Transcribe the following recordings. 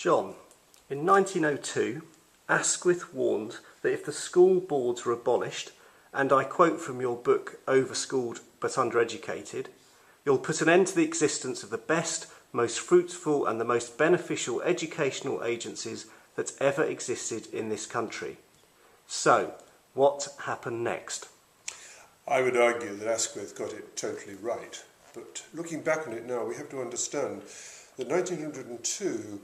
John, in 1902, Asquith warned that if the school boards were abolished, and I quote from your book Overschooled but Undereducated, you'll put an end to the existence of the best, most fruitful and the most beneficial educational agencies that ever existed in this country. So, what happened next? I would argue that Asquith got it totally right, but looking back on it now, we have to understand that 1902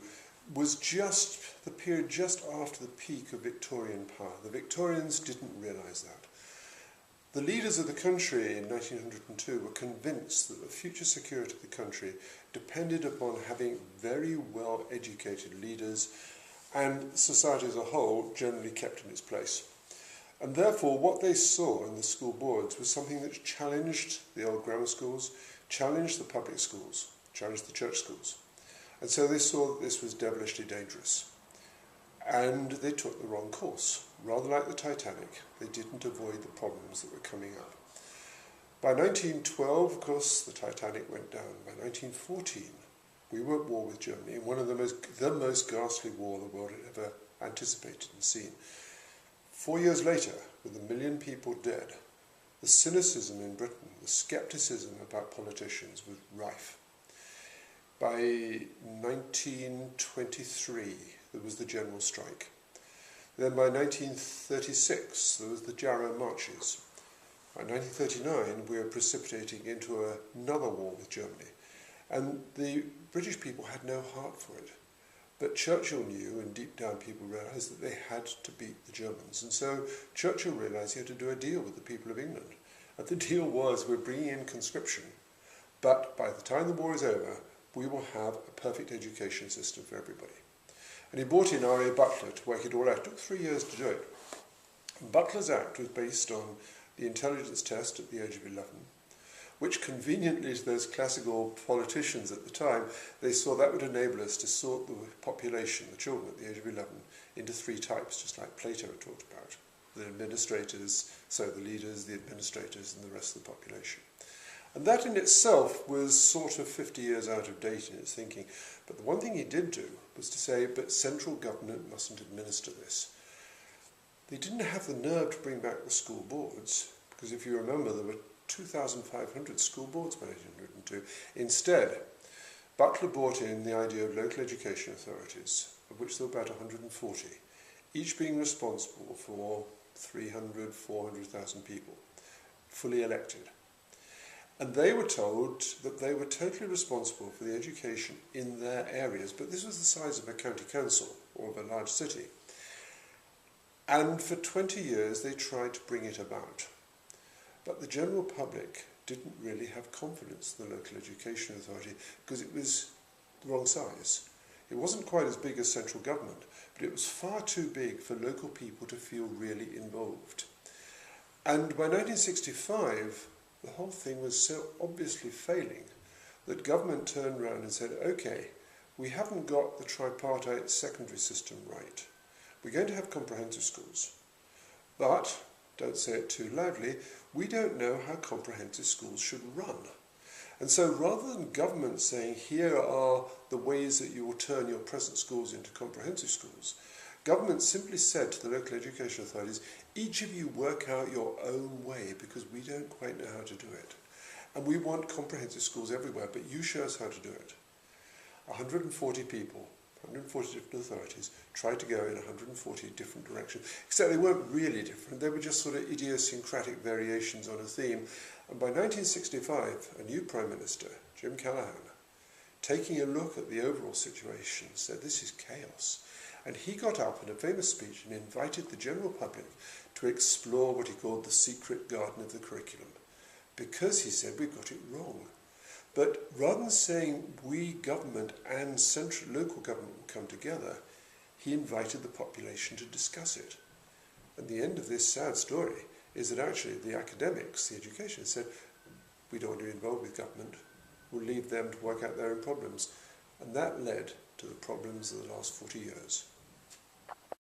was just the period just after the peak of Victorian power. The Victorians didn't realise that. The leaders of the country in 1902 were convinced that the future security of the country depended upon having very well educated leaders and society as a whole generally kept in its place. And therefore what they saw in the school boards was something that challenged the old grammar schools, challenged the public schools, challenged the church schools. And so they saw that this was devilishly dangerous. And they took the wrong course. Rather like the Titanic, they didn't avoid the problems that were coming up. By 1912, of course, the Titanic went down. By 1914, we were at war with Germany, one of the most ghastly war the world had ever anticipated and seen. 4 years later, with 1 million people dead, the cynicism in Britain, the scepticism about politicians was rife. By 1923, there was the general strike. Then by 1936, there was the Jarrow Marches. By 1939, we were precipitating into another war with Germany. And the British people had no heart for it. But Churchill knew, and deep down people realised, that they had to beat the Germans. And so Churchill realised he had to do a deal with the people of England. And the deal was, we're bringing in conscription, but by the time the war is over, we will have a perfect education system for everybody. And he brought in R.A. Butler to work it all out. It took 3 years to do it. Butler's Act was based on the intelligence test at the age of 11, which conveniently to those classical politicians at the time, they saw that would enable us to sort the population, the children at the age of 11, into 3 types, just like Plato had talked about. The administrators, so the leaders, the administrators, and the rest of the population. And that in itself was sort of 50 years out of date in its thinking. But the one thing he did do was to say, but central government mustn't administer this. They didn't have the nerve to bring back the school boards, because if you remember, there were 2,500 school boards by 1902. Instead, Butler brought in the idea of local education authorities, of which there were about 140, each being responsible for 300, 400,000 people, fully elected. And they were told that they were totally responsible for the education in their areas, but this was the size of a county council or of a large city. And for 20 years they tried to bring it about. But the general public didn't really have confidence in the local education authority because it was the wrong size. It wasn't quite as big as central government, but it was far too big for local people to feel really involved. And by 1965, the whole thing was so obviously failing that government turned around and said, okay, we haven't got the tripartite secondary system right. We're going to have comprehensive schools. But, don't say it too loudly, we don't know how comprehensive schools should run. And so rather than government saying, here are the ways that you will turn your present schools into comprehensive schools, government simply said to the local education authorities, each of you work out your own way because we don't quite know how to do it. And we want comprehensive schools everywhere, but you show us how to do it. 140 people, 140 different authorities tried to go in 140 different directions, except they weren't really different. They were just sort of idiosyncratic variations on a theme. And by 1965, a new Prime Minister, Jim Callaghan, taking a look at the overall situation, said this is chaos. And he got up in a famous speech and invited the general public to explore what he called the secret garden of the curriculum. Because, he said, we've got it wrong. But rather than saying we, government and central local government will come together, he invited the population to discuss it. And the end of this sad story is that actually the academics, the education, said, we don't want to be involved with government, we'll leave them to work out their own problems. And that led to the problems of the last 40 years.